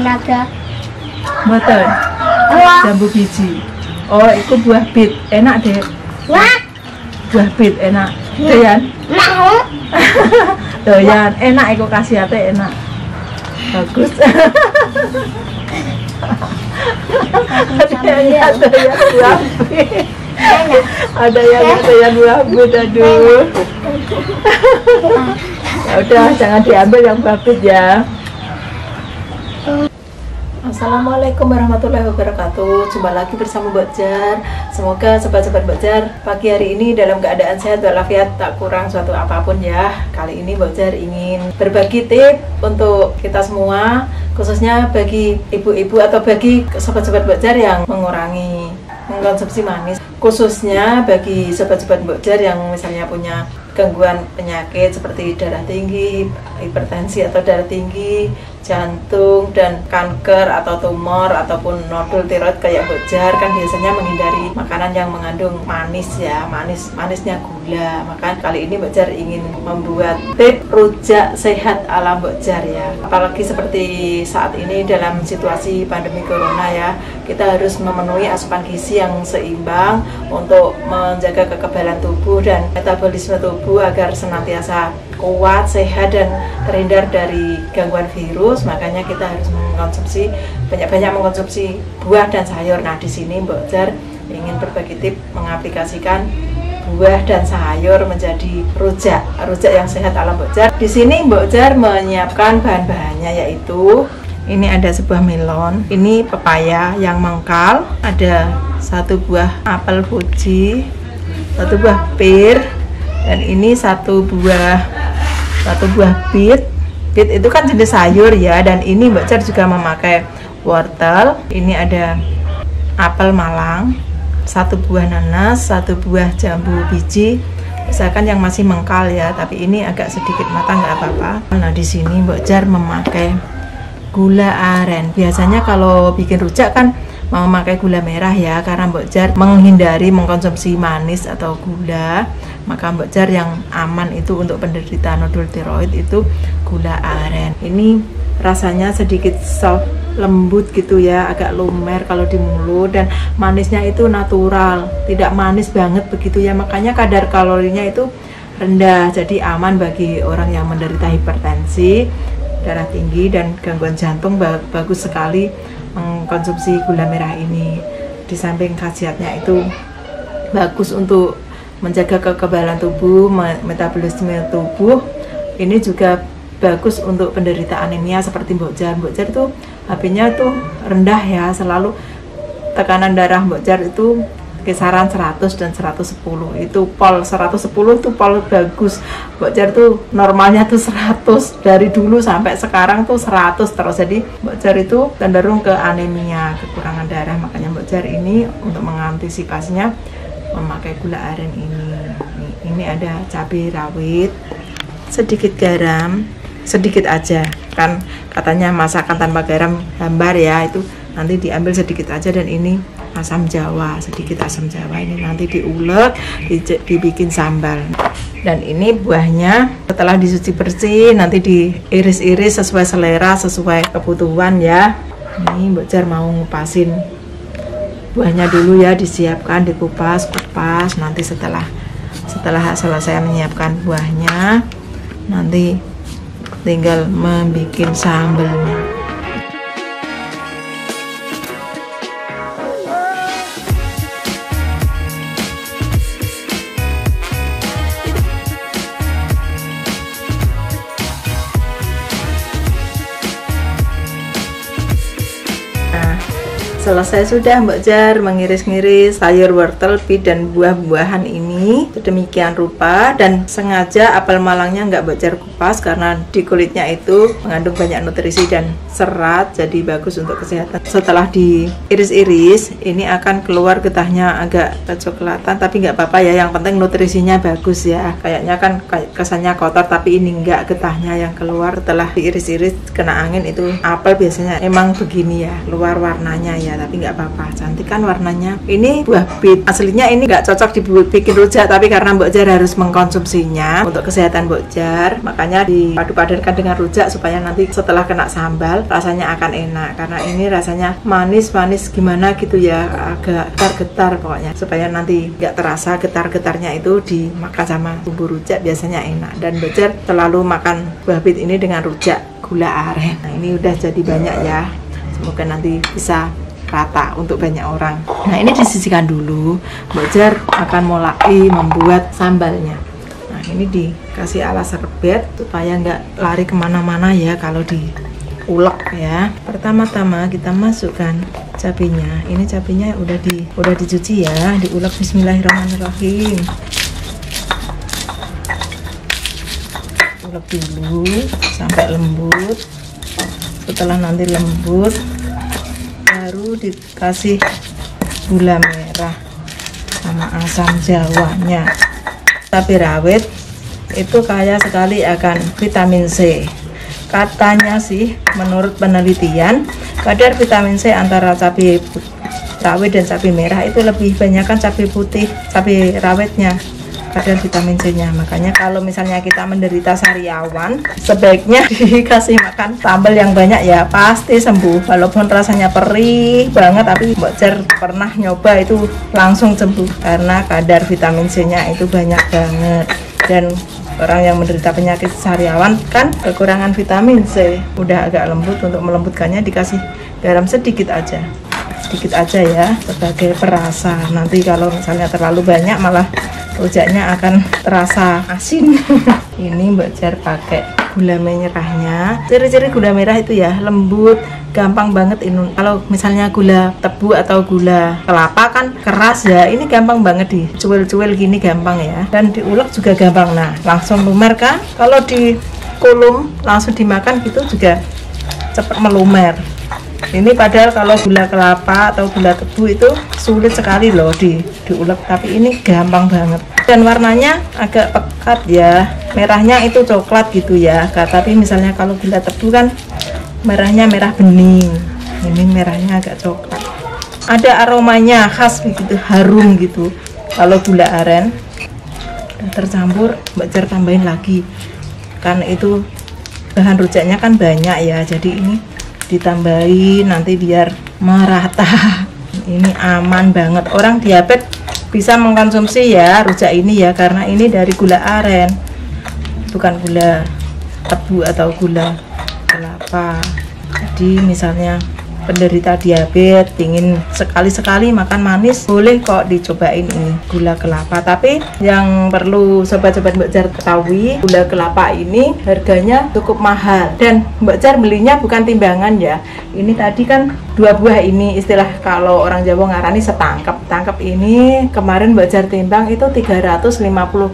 naga. Mboten. Jambu biji. Oh, itu buah bit. Enak deh. Wah, Buah bit enak. Doyan. mau. Doyan. Enak iku khasiate enak. Bagus. Ada yang buah bit. Ada yang buah bit, aduh. Ya udah, jangan diambil yang buah bit ya. Assalamualaikum warahmatullahi wabarakatuh. Jumpa lagi bersama Mbak Jar. Semoga sobat-sobat Mbak Jar pagi hari ini dalam keadaan sehat walafiat, tak kurang suatu apapun ya. Kali ini Mbak Jar ingin berbagi tips untuk kita semua, khususnya bagi ibu-ibu atau bagi sobat-sobat Mbak Jar yang mengurangi mengkonsumsi manis, khususnya bagi sobat-sobat Mbak Jar yang misalnya punya gangguan penyakit seperti darah tinggi, hipertensi atau darah tinggi, jantung, dan kanker atau tumor ataupun nodul tiroid kayak Mbak Jar kan biasanya menghindari makanan yang mengandung manis ya, manisnya gula. Maka kali ini Mbak Jar ingin membuat tips rujak sehat ala Mbak Jar ya. Apalagi seperti saat ini dalam situasi pandemi corona ya, kita harus memenuhi asupan gizi yang seimbang untuk menjaga kekebalan tubuh dan metabolisme tubuh agar senantiasa kuat, sehat, dan terhindar dari gangguan virus. Makanya kita harus mengkonsumsi banyak-banyak mengkonsumsi buah dan sayur. Nah, di sini Mbak Jar ingin berbagi tips mengaplikasikan buah dan sayur menjadi rujak yang sehat ala Mbak Jar. Di sini Mbak Jar menyiapkan bahan-bahannya yaitu ini ada sebuah melon, ini pepaya yang mengkal, ada satu buah apel Fuji, satu buah pir, dan ini satu buah bit. Bit itu kan jenis sayur ya, dan ini Mbak Jar juga memakai wortel. Ini ada apel Malang, satu buah nanas, satu buah jambu biji. Misalkan yang masih mengkal ya, tapi ini agak sedikit matang nggak apa-apa. Nah, di sini Mbak Jar memakai gula aren. Biasanya kalau bikin rujak kan mau memakai gula merah ya, karena Mbak Jar menghindari mengkonsumsi manis atau gula. Maka Mbak Jar yang aman itu untuk penderita nodul tiroid itu gula aren. Ini rasanya sedikit soft, lembut gitu ya, agak lumer kalau di mulut, dan manisnya itu natural, tidak manis banget begitu ya. Makanya kadar kalorinya itu rendah, jadi aman bagi orang yang menderita hipertensi, darah tinggi, dan gangguan jantung. Bagus sekali mengkonsumsi gula merah ini. Di samping khasiatnya itu bagus untuk menjaga kekebalan tubuh, metabolisme tubuh, ini juga bagus untuk penderita anemia seperti Mbak Jar. Mbak Jar itu HP-nya tuh rendah ya, selalu tekanan darah Mbak Jar itu kisaran 100 dan 110. Itu pol 110 itu pol bagus. Mbak Jar tuh normalnya tuh 100 dari dulu sampai sekarang tuh 100 terus. Jadi Mbak Jar itu cenderung ke anemia, kekurangan darah. Makanya Mbak Jar ini untuk mengantisipasinya memakai gula aren ini. Ini ada cabai rawit, sedikit garam, sedikit aja. Kan katanya masakan tanpa garam hambar ya, itu nanti diambil sedikit aja. Dan ini asam jawa, sedikit asam jawa, ini nanti diulek, dibikin sambal. Dan ini buahnya setelah disuci bersih, nanti diiris-iris sesuai selera, sesuai kebutuhan ya. Ini Mbak Jar mau ngupasin buahnya dulu ya, disiapkan, dikupas. Nanti setelah selesai menyiapkan buahnya, nanti tinggal membuat sambalnya. Selesai sudah Mbak Jar mengiris-ngiris sayur, wortel, pit, dan buah-buahan ini sedemikian rupa. Dan sengaja apel Malangnya nggak Mbak Jar kupas karena di kulitnya itu mengandung banyak nutrisi dan serat, jadi bagus untuk kesehatan. Setelah diiris-iris ini akan keluar getahnya agak kecoklatan, tapi nggak apa-apa ya, yang penting nutrisinya bagus ya. Kayaknya kan kesannya kotor, tapi ini nggak, getahnya yang keluar setelah diiris-iris kena angin. Itu apel biasanya emang begini ya, keluar warnanya ya, tapi nggak apa-apa, cantik kan warnanya. Ini buah bit, aslinya ini nggak cocok dibikin rujak rujak, tapi karena Mbok Jar harus mengkonsumsinya untuk kesehatan Mbok Jar, makanya dipadu-padankan dengan rujak supaya nanti setelah kena sambal rasanya akan enak. Karena ini rasanya manis-manis gimana gitu ya, agak getar-getar pokoknya, supaya nanti nggak terasa getar-getarnya itu dimakan sama bumbu rujak, biasanya enak. Dan Mbok Jar selalu makan buah bit ini dengan rujak gula aren. Nah ini udah jadi banyak ya, semoga nanti bisa rata untuk banyak orang. Nah ini disisihkan dulu, Mbok Jar akan mulai membuat sambalnya. Nah ini dikasih alas serbet supaya nggak lari kemana-mana ya kalau diulek ya. Pertama-tama kita masukkan cabenya. Ini cabenya udah dicuci ya, diulek. Bismillahirrahmanirrahim. Ulek dulu sampai lembut. Setelah nanti lembut, baru dikasih gula merah sama asam jawanya. Cabai rawit itu kaya sekali akan vitamin C. Katanya sih, menurut penelitian, kadar vitamin C antara cabai rawit dan cabai merah itu lebih banyak kan cabai putih, cabai rawitnya, kadar vitamin C-nya. Makanya kalau misalnya kita menderita sariawan, sebaiknya dikasih makan sambal yang banyak ya, pasti sembuh. Walaupun rasanya perih banget, tapi Mbok Jar pernah nyoba itu langsung sembuh karena kadar vitamin C-nya itu banyak banget. Dan orang yang menderita penyakit sariawan kan kekurangan vitamin C. Udah agak lembut, untuk melembutkannya dikasih garam sedikit aja ya, sebagai perasa. Nanti kalau misalnya terlalu banyak malah rujaknya akan terasa asin. Ini Mbok Jar pakai gula merahnya. Ciri-ciri gula merah itu ya lembut, gampang banget ini. Kalau misalnya gula tebu atau gula kelapa kan keras ya, ini gampang banget dicuil-cuil gini, gampang ya. Dan diulek juga gampang. Nah langsung lumer kan. Kalau di kulum langsung dimakan gitu juga cepat melumer. Ini padahal kalau gula kelapa atau gula tebu itu sulit sekali loh diulek, tapi ini gampang banget. Dan warnanya agak pekat ya, merahnya itu coklat gitu ya. Tapi misalnya kalau gula tebu kan merahnya merah bening, ini merahnya agak coklat. Ada aromanya khas begitu, harum gitu. Kalau gula aren udah tercampur, Mbok Jar tambahin lagi, kan itu bahan rujaknya kan banyak ya, jadi ini ditambahin nanti biar merata. Ini aman banget, orang diabetes bisa mengkonsumsi ya rujak ini ya, karena ini dari gula aren, bukan gula tebu atau gula kelapa. Jadi misalnya penderita diabetes ingin sekali-sekali makan manis, boleh kok dicobain ini gula kelapa. Tapi yang perlu sobat-sobat Mbok Jar ketahui, gula kelapa ini harganya cukup mahal, dan Mbok Jar belinya bukan timbangan ya. Ini tadi kan 2 buah ini, istilah kalau orang Jawa ngarani setangkep. Tangkep ini kemarin Mbok Jar timbang itu 350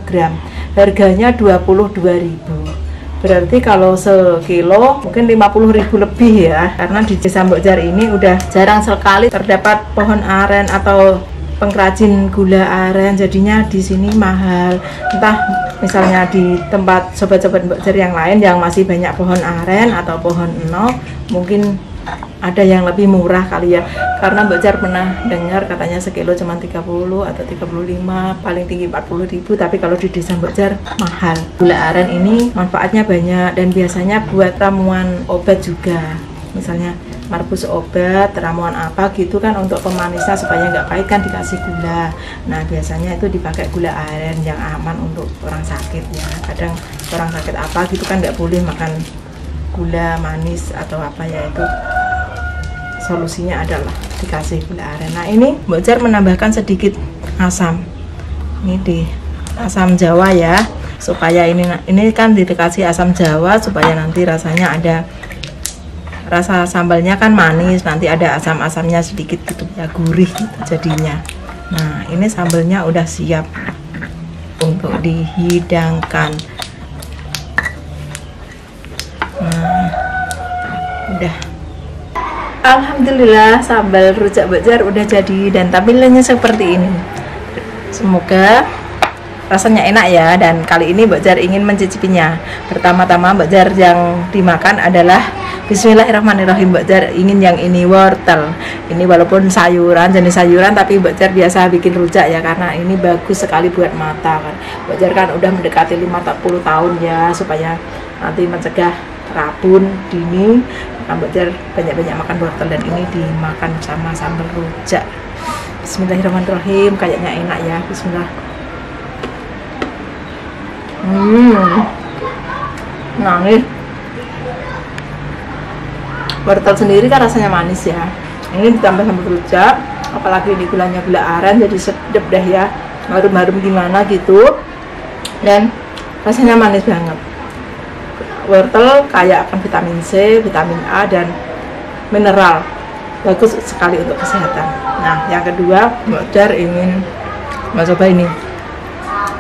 gram, harganya 22.000. Berarti kalau sekilo mungkin 50.000 lebih ya, karena di desa Mbok Jar ini udah jarang sekali terdapat pohon aren atau pengrajin gula aren, jadinya di sini mahal. Entah misalnya di tempat sobat-sobat Mbok Jar yang lain yang masih banyak pohon aren atau pohon eno, mungkin ada yang lebih murah kali ya, karena Mbok Jar pernah dengar katanya sekilo cuma 30 atau 35, paling tinggi 40.000. Tapi kalau di desa Mbok Jar mahal. Gula aren ini manfaatnya banyak dan biasanya buat ramuan obat juga, misalnya marbus obat, ramuan apa gitu kan, untuk pemanisnya supaya nggak pahit kan dikasih gula. Nah biasanya itu dipakai gula aren yang aman untuk orang sakit ya. Kadang orang sakit apa gitu kan nggak boleh makan gula manis atau apa ya, itu solusinya adalah dikasih gula aren. Nah ini Mbok Jar menambahkan sedikit asam, ini di asam jawa ya, supaya ini kan dikasih asam jawa supaya nanti rasanya ada rasa sambalnya kan manis, nanti ada asam-asamnya sedikit gitu ya, gurih gitu jadinya. Nah ini sambalnya udah siap untuk dihidangkan. Nah udah, alhamdulillah sambal rujak Mbok Jar udah jadi dan tampilannya seperti ini. Semoga rasanya enak ya, dan kali ini Mbak Jar ingin mencicipinya. Pertama-tama Mbak Jar yang dimakan adalah bismillahirrahmanirrahim. Mbak Jar ingin yang ini, wortel. Ini walaupun sayuran, jenis sayuran, tapi Mbak Jar biasa bikin rujak ya, karena ini bagus sekali buat mata kan. Mbak Jar kan udah mendekati 50 tahun ya, supaya nanti mencegah rabun dini. Mbak Jar banyak-banyak makan wortel, dan ini dimakan sama sambal rujak. Bismillahirrahmanirrahim, kayaknya enak ya. Bismillah. Nah nih, wortel sendiri kan rasanya manis ya, ini ditambah sambal rujak, apalagi ini gulanya gula aren, jadi sedap deh ya, harum-harum gimana gitu, dan rasanya manis banget. Wortel kaya akan vitamin C, vitamin A, dan mineral, bagus sekali untuk kesehatan. Nah yang kedua, Mbak Jar ingin coba ini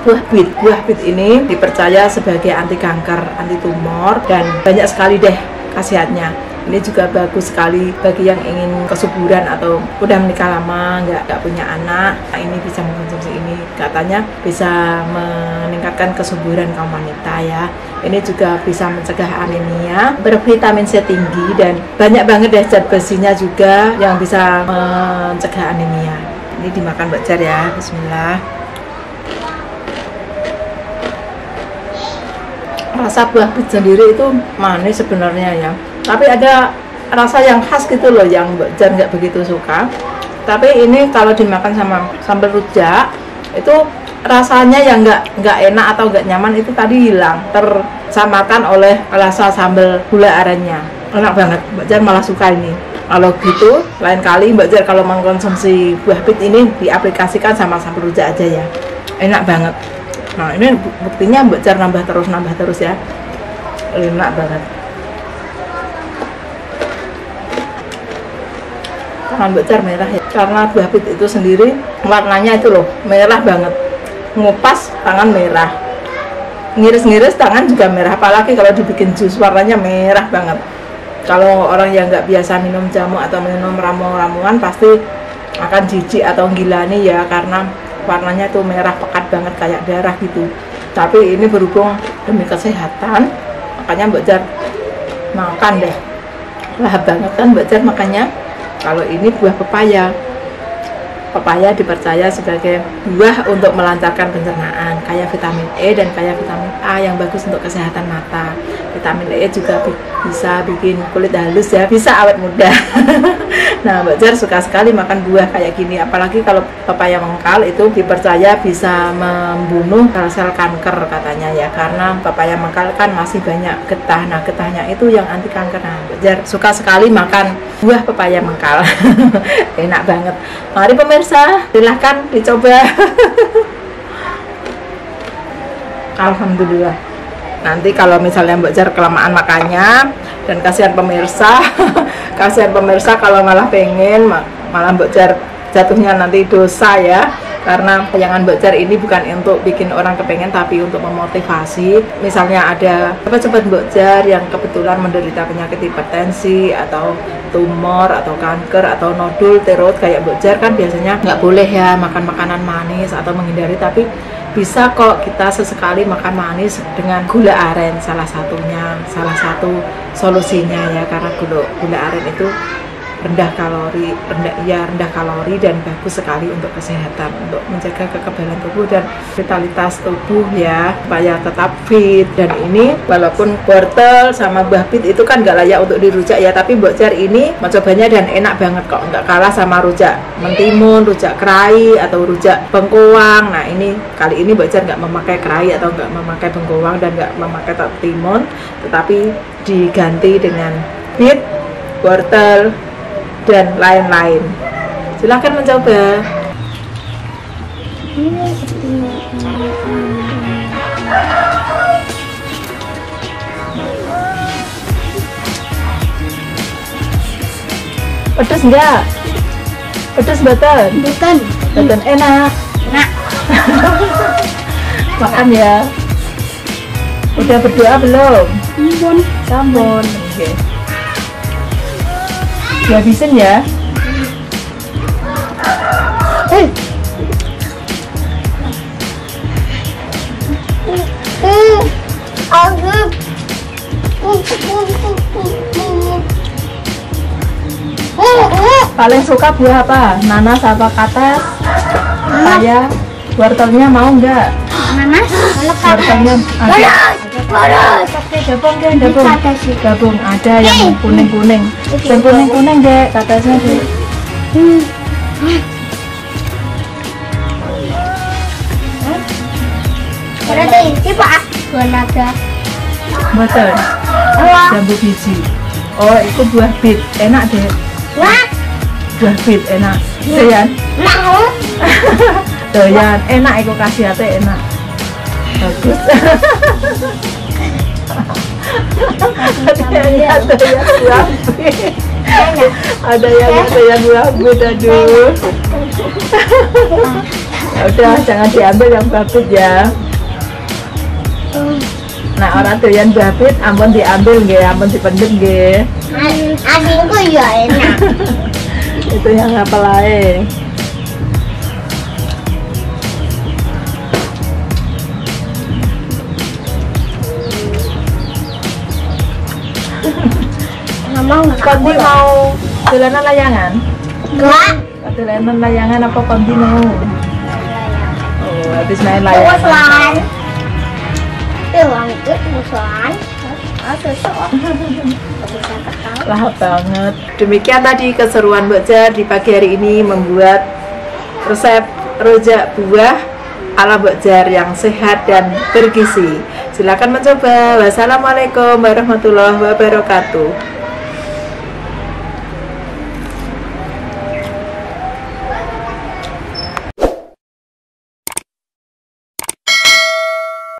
buah bit. Buah bit ini dipercaya sebagai anti kanker, anti tumor, dan banyak sekali deh khasiatnya. Ini juga bagus sekali bagi yang ingin kesuburan atau udah menikah lama nggak punya anak. Nah, ini bisa mengkonsumsi ini, katanya bisa meningkatkan kesuburan kaum wanita ya. Ini juga bisa mencegah anemia, bervitamin C tinggi, dan banyak banget deh zat besinya juga yang bisa mencegah anemia. Ini dimakan Mbak Jar ya. Bismillah. Rasa buah bit sendiri itu manis sebenarnya ya, tapi ada rasa yang khas gitu loh yang Mbak Jar nggak begitu suka. Tapi ini kalau dimakan sama sambal rujak itu rasanya yang nggak enak atau nggak nyaman itu tadi hilang, tersamakan oleh rasa sambal gula arennya. Enak banget, Mbak Jar malah suka ini. Kalau gitu lain kali Mbak Jar kalau mengkonsumsi buah bit ini diaplikasikan sama sambal rujak aja ya, enak banget. Nah ini buktinya Mbak Jar nambah terus ya, enak banget. Tangan Mbak Jar merah ya, karena buah bit itu sendiri warnanya itu loh merah banget, ngupas tangan merah, ngiris-ngiris tangan juga merah, apalagi kalau dibikin jus warnanya merah banget. Kalau orang yang nggak biasa minum jamu atau minum ramuan pasti akan jijik atau gilani ya, karena warnanya tuh merah pekat banget kayak darah gitu. Tapi ini berhubung demi kesehatan, makanya Mbak Jar makan deh. Lahap banget kan Mbak Jar makanya. Kalau ini buah pepaya. Pepaya dipercaya sebagai buah untuk melancarkan pencernaan, kaya vitamin E dan kaya vitamin A yang bagus untuk kesehatan mata. Vitamin E juga bisa bikin kulit halus ya, bisa awet muda. Nah Mbak Jar suka sekali makan buah kayak gini, apalagi kalau pepaya mengkal itu dipercaya bisa membunuh sel kanker katanya ya, karena pepaya mengkal kan masih banyak getah. Nah getahnya itu yang anti kanker. Nah Mbak Jar suka sekali makan buah pepaya mengkal. Enak banget. Mari pemirsa, silahkan dicoba. Alhamdulillah. Nanti kalau misalnya Mbak Jar kelamaan makannya, dan kasihan pemirsa, kasihan pemirsa kalau malah pengen, malah Mbak Jar jatuhnya nanti dosa ya. Karena tayangan Mbak Jar ini bukan untuk bikin orang kepengen, tapi untuk memotivasi. Misalnya ada sobat Mbak Jar yang kebetulan menderita penyakit hipertensi atau tumor atau kanker atau nodul tiroid kayak Mbak Jar, kan biasanya nggak boleh ya makan makanan manis atau menghindari, tapi bisa kok kita sesekali makan manis dengan gula aren, salah satu solusinya ya, karena gula aren itu rendah kalori dan bagus sekali untuk kesehatan, untuk menjaga kekebalan tubuh dan vitalitas tubuh ya, supaya tetap fit. Dan ini walaupun wortel sama buah bit itu kan nggak layak untuk dirujak ya, tapi Mbak Jar ini mencobanya dan enak banget kok, nggak kalah sama rujak mentimun, rujak kerai atau rujak bengkoang. Nah ini kali ini Mbak Jar nggak memakai kerai atau nggak memakai bengkoang dan nggak memakai timun, tetapi diganti dengan bit, wortel, dan lain-lain. Silahkan mencoba. Pedas enggak? Pedas Batan? Batan enak. Makan ya. Udah berdoa belum? Sampun. Oke. Dihabisin ya. Paling suka buah apa? Nanas apa kates? Paya? Wortelnya mau nggak? Nanas? Wortelnya ada. Oke, gabung. Ada yang kuning-kuning. Yang kuning-kuning deh, katesnya deh. Berarti Pak, naga. Betul. Jambu biji. Oh, itu buah bit. Enak deh. Wah, Buah bit enak. Doyan. mau. Doyan. Enak itu khasiatnya enak. Bagus. Ada yang buah bit. Ada yang buah bit, aduh. Ya udah, jangan diambil yang buah bit ya. Nah, orang doyan buah bit, ampun diambil nggih, ampun dipendem nggih. Adikku ya enak. Itu yang apa lain? Kondi mau dolanan layangan? Enggak. Dolanan layangan apa Kondi mau? Oh, habis main Musuhan. layangan. Uang itu musuhan. Lahap banget. Demikian tadi keseruan Mbok Jar di pagi hari ini membuat resep rojak buah ala Mbok Jar yang sehat dan bergizi. Silakan mencoba. Wassalamualaikum warahmatullahi wabarakatuh.